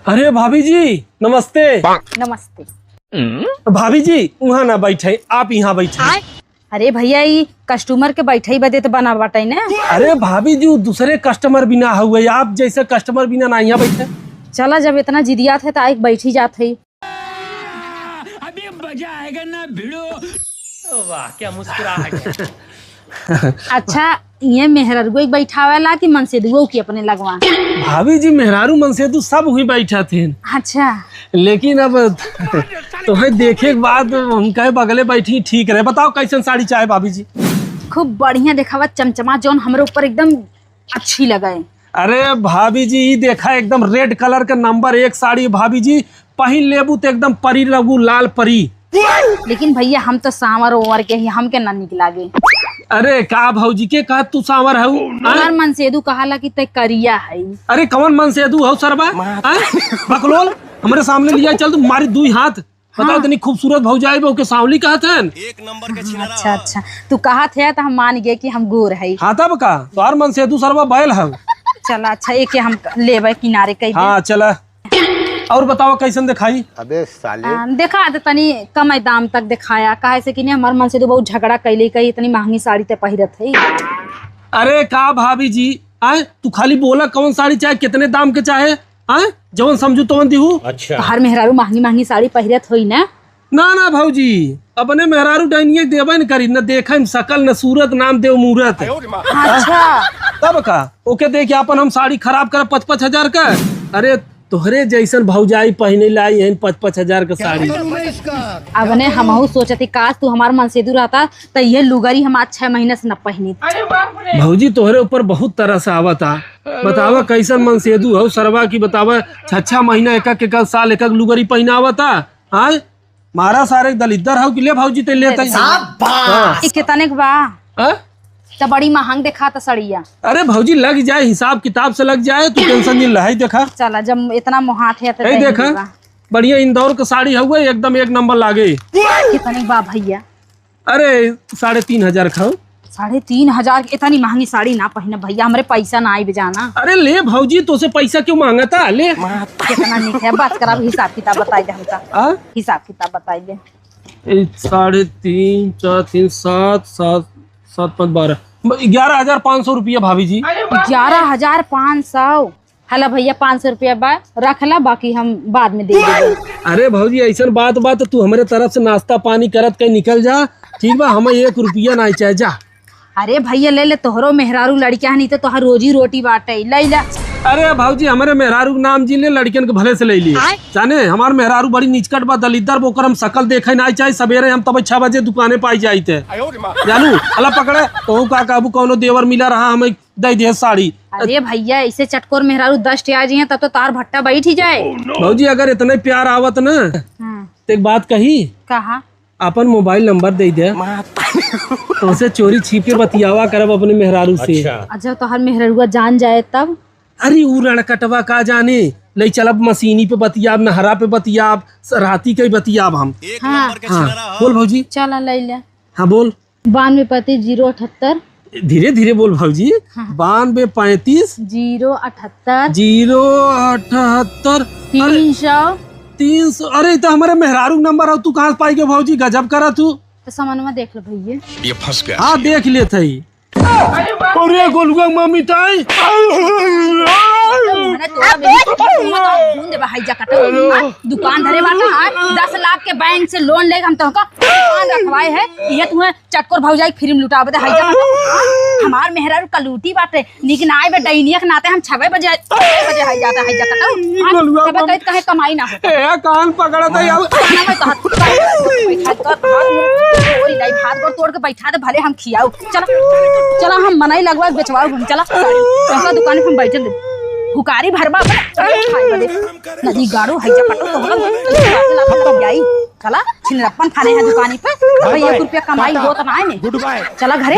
अरे भाभी जी नमस्ते। नमस्ते। भाभी जी वहाँ ना बैठे, आप यहाँ बैठे। अरे भैया ये कस्टमर के बैठे ही बदे तो बना बाटे ना। अरे भाभी जी दूसरे कस्टमर बिना हुए, आप जैसे कस्टमर बिना ना यहाँ बैठे। चला जब इतना जिदियात है तो एक बैठी जात है। अभी मजा आएगा ना भिड़ो। वाह क्या मुस्कुराहट। अच्छा ये मेहररुआ बैठावेला कि मनसेदुओ की अपने लगवा। भाभी जी मेहरारू मनसेदू सब हुई बैठा थे, अच्छा लेकिन अब तुम्हें देखे के बाद हम कहे बगले बैठी ठीक रहे। बताओ कैसन साड़ी चाहे भाभी जी? खूब बढ़िया देखावा चमचमा जौन हमारे ऊपर एकदम अच्छी लगे। अरे भाभी जी ये देखा एकदम रेड कलर का नंबर 1 साड़ी भाभी जी, पहन लेबू तो एकदम परी लगू, लाल परी। लेकिन भैया हम तो सांवर ओवर के ही हमके ना निक लागे। अरे का भौजी के कहा तू सांवर है? हमार मनसेदू कहाला कि ते करिया है। अरे कवन मन से दू हो सरबा बकलोल हमारे सामने लिया चल, तुम मारी 2 हाथ। बताओ इतनी खूबसूरत भौजाई बहू के सांवली कहा था। एक नंबर के छिनरा। अच्छा अच्छा तू कहा थे तो हम मान गए कि हम गोर है। हाँ तब का तोहार मन से दू सरबा बैल है। चला अच्छा एक हम लेबे किनारे कई हाँ चला और बताओ कैसन दिखाई? अबे साले देखा दे तनी कम दाम तक दिखाया काहे से कि नहीं हमार मन से तो बहुत झगड़ा कैले कही इतनी महंगी साड़ी ते पहिरत है। अरे का भाभी जी आए तू खाली बोला कौन साड़ी चाहे, कितने दाम के चाहे आए जवन समझू तो दिहू। अच्छा तो हर मेहरारू महंगी महंगी साड़ी पहिरत होई ना। ना भौजी अपने मेहरारू डाइनिए देवे न करी, न देखे सकल न सूरत, नाम देव मूरत। अच्छा तब का ओके देख अपन हम साड़ी खराब कर 5-5 हजार का। अरे तोहरे जैसन भौजाई पहने लाई है 5-5 हजार का साड़ी। अब ने हमहू सोचती काश तू हमार मन से दूर रहता तो ये लुगरी हम आज 6 महीने से न पहनी। भौजी तोहरे ऊपर बहुत तरह से आवता। बतावा कैसन मन सेदू हो सरवा की, बतावा 6 महीना एक साल एक लुगरी पहनावता। हाँ मारा सारे दलिद्दर हो कि ले भौजी ते लेते कितने के बा हाँ? तो बड़ी महंग देखा था सड़िया। अरे भौजी लग जाए, हिसाब किताब से लग जाए, तू टेंशन नहीं ला। देखा चला जब इतना मुहात है तो देखा बढ़िया इंदौर का साड़ी हुआ एकदम 1 नंबर लागे। कितने बा भैया? अरे 3,500 खाओ। 3,500 इतनी महंगी साड़ी ना पहने भैया, हमारे पैसा ना आई बेजाना। अरे ले भौजी तो से पैसा क्यों मांगा था? ले कितना नहीं है बात करा, हिसाब किताब बताई दे हमका। हिसाब किताब बताई दे। 3.5 4 3 7 7 7 5 12 11,500 रुपया भाभी जी। 11,500। हला भैया 500 रुपया बा रख ला, बाकी हम बाद में दे देंगे। अरे भौजी ऐसा बात तू हमारे तरफ से नाश्ता पानी करत कहीं निकल जा, ठीक बा? हमें 1 रुपया नहीं चाहे जा। अरे भैया ले ले, तोहरो मेहरारू लड़किया नहीं तो तोहर रोजी रोटी बाटे ले ला। अरे भौजी हमारे मेहरारू नाम जी ले, लड़कियन के भले से ले ली। जाने हमारे मेहरारू बड़ी निचकट बा, दलिद्दर बोकर हम शकल देखे नहीं चाहे। सवेरे हम तब 6 बजे दुकाने पाई जाई थे जानू। अला पकड़े तो का काबू कौनो देवर मिला रहा हमें दे दे साड़ी। अरे भैया ऐसे चटकोर मेहरारू 10 टे आ जाए तब तो तार भट्टा बैठ ही जाए। भौजी अगर इतने प्यार आवत ना तो एक बात कही, कहा अपन मोबाइल नंबर दे दे तो उसे चोरी छिपे बतियावा करब अपने मेहरारू से। अच्छा तो हर मेहरारूआ जान जाए तब? अरे ऊ रणकटवा का जाने ले चलब, मशीनी पे बतियाब, नहरा पे बतियाब, राती के बतियाब हम। एक हाँ। नंबर के छिनरा। बोल भौजी। चला ले ले। हाँ बोल। 92 078 धीरे धीरे बोल भौजी। 92 35 078 078 300। अरे तो हमारे मेहरारू नंबर हो, तू कहाँ से पाई के भौजी? गजब करा तू। तो सामानमा देख लो भैया। ये फंस गया। हाँ देख लेते ही। अरे गोलुआ मम्मी ताई दुकान धरे बाटा 10 लाख के बैंक से लोन लेके हम तुमका दुकान रखवाए है। ये तुम्हें चटकोर भौजाई फिल्म लुटा बता हाईजा हमार मेहरारू कलूटी बाटे, लेकिन आए बे डैनिया के नाते हम 6 बजे हाई जाता हाईजा कटा तब कहे कमाई ना हो। ए कान पकड़ा था यार। खाना में हाथ गोड़ तोड़ के बैठा दे भले हम खियाओ। चला हम मनाई लगवा बेचवाओ हम। चला दुकान पे हम बैठे दे हुकारी भरबा नदी गाड़ो हैजा पटो तो गई। चला छिनरप्पन थाने है दुकानी पे 1 रुपया कमाई हो तो ना। चला घरे।